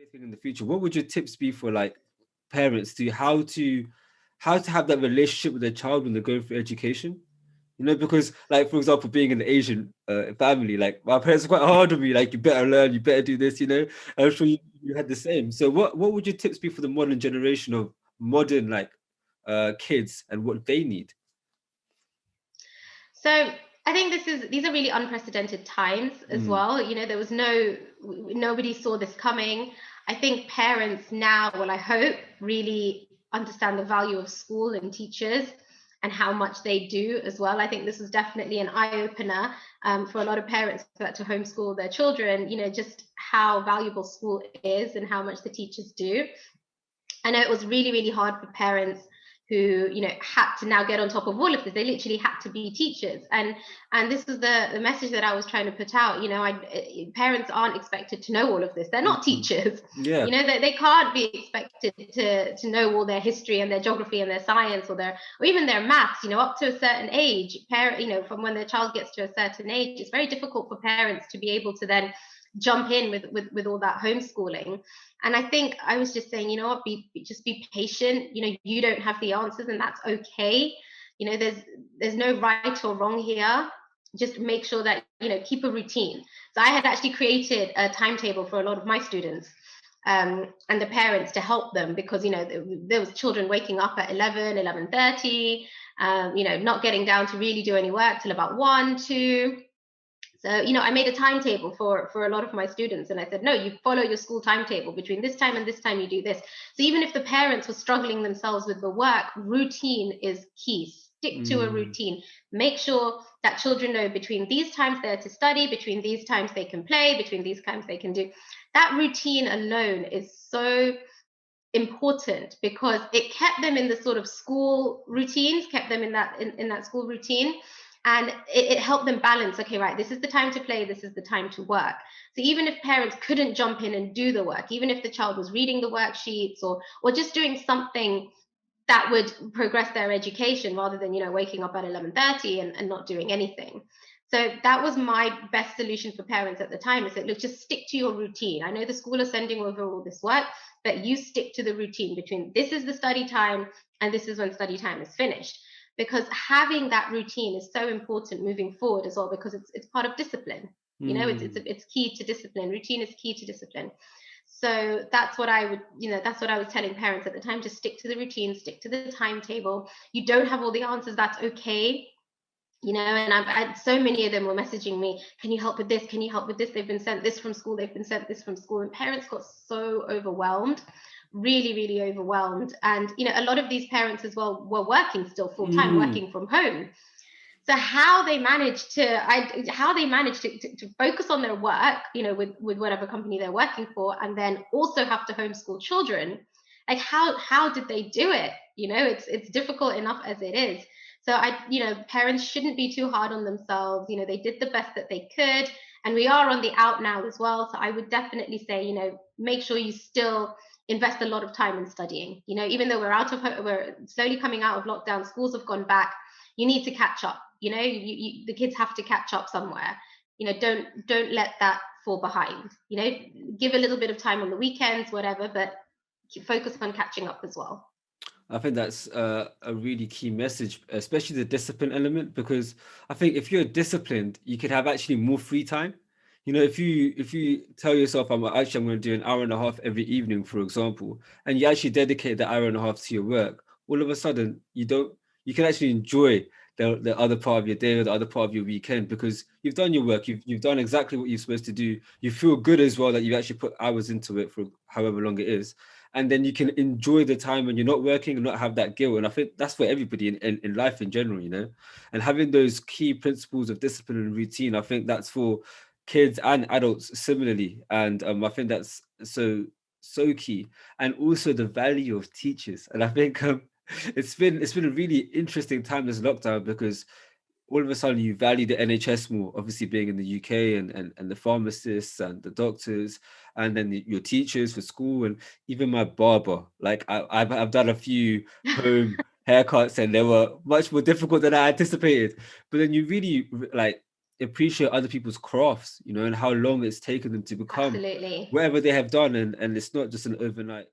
anything in the future, what would your tips be for like parents to how to have that relationship with their child when they're going through education? You know, because like for example, being an Asian family, like my parents are quite hard on me, like you better learn, you better do this. You know, I'm sure you had the same. So what would your tips be for the modern generation of modern like kids and what they need? So I think these are really unprecedented times as Mm, well. There was nobody saw this coming. I think parents now, well, I hope, really understand the value of school and teachers and how much they do as well. I think this was definitely an eye-opener for a lot of parents that to homeschool their children, just how valuable school is and how much the teachers do. I know it was really, really hard for parents who, had to now get on top of all of this. They literally had to be teachers. And this was the message that I was trying to put out. Parents aren't expected to know all of this. They're not mm, teachers. yeah. They can't be expected to know all their history and their geography and their science or even their maths, up to a certain age. From when their child gets to a certain age, it's very difficult for parents to be able to then jump in with all that homeschooling. And I think I was just saying, what, just be patient. You don't have the answers, and that's okay. There's no right or wrong here. Just make sure that keep a routine. So I had actually created a timetable for a lot of my students and the parents to help them, because there was children waking up at 11:30, not getting down to really do any work till about 1, 2. So, I made a timetable for a lot of my students, and I said, no, you follow your school timetable. Between this time and this time, you do this. So even if the parents were struggling themselves with the work, routine is key. Stick to a Mm, routine. Make sure that children know between these times they're to study, between these times they can play, between these times they can do. That routine alone is so important, because it kept them in the sort of school routines, kept them in that school routine, and it helped them balance. Okay, right, this is the time to play, this is the time to work. So even if parents couldn't jump in and do the work, even if the child was reading the worksheets or just doing something that would progress their education, rather than waking up at 11:30 and not doing anything. So that was my best solution for parents at the time, is that, look, just stick to your routine. I know the school is sending over all this work, but you stick to the routine between this is the study time and this is when study time is finished. Because having that routine is so important moving forward as well, because it's part of discipline. mm. It's key to discipline. Routine is key to discipline. So that's what I was telling parents at the time: just stick to the routine, stick to the timetable. You don't have all the answers, that's okay. And so many of them were messaging me, can you help with this? Can you help with this? They've been sent this from school. They've been sent this from school. And parents got so overwhelmed, really, really overwhelmed. And, a lot of these parents as well were working still full time, Mm-hmm. working from home. So how they managed to focus on their work, with whatever company they're working for, and then also have to homeschool children. Like how did they do it? It's difficult enough as it is. So parents shouldn't be too hard on themselves. They did the best that they could, and we are on the out now as well. So I would definitely say, make sure you still invest a lot of time in studying. Even though we're slowly coming out of lockdown, schools have gone back. You need to catch up. The kids have to catch up somewhere. Don't let that fall behind. Give a little bit of time on the weekends, whatever, but focus on catching up as well. I think that's a really key message, especially the discipline element, because I think if you're disciplined, you could have actually more free time. You know, if you tell yourself, I'm going to do an hour and a half every evening, for example, and you actually dedicate the hour and a half to your work, all of a sudden you can actually enjoy the other part of your day or the other part of your weekend, because you've done your work, you've done exactly what you're supposed to do. You feel good as well that you actually put hours into it for however long it is, and then you can enjoy the time when you're not working and not have that guilt. And I think that's for everybody in life in general, and having those key principles of discipline and routine. I think that's for kids and adults similarly. And I think that's so key. And also the value of teachers. And I think it's been a really interesting time this lockdown, because all of a sudden you value the NHS more, obviously being in the UK, and the pharmacists and the doctors, and then your teachers for school, and even my barber. Like I've done a few home haircuts, and they were much more difficult than I anticipated. But then you really like appreciate other people's crafts, you know, and how long it's taken them to become Absolutely. whatever they have done, and it's not just an overnight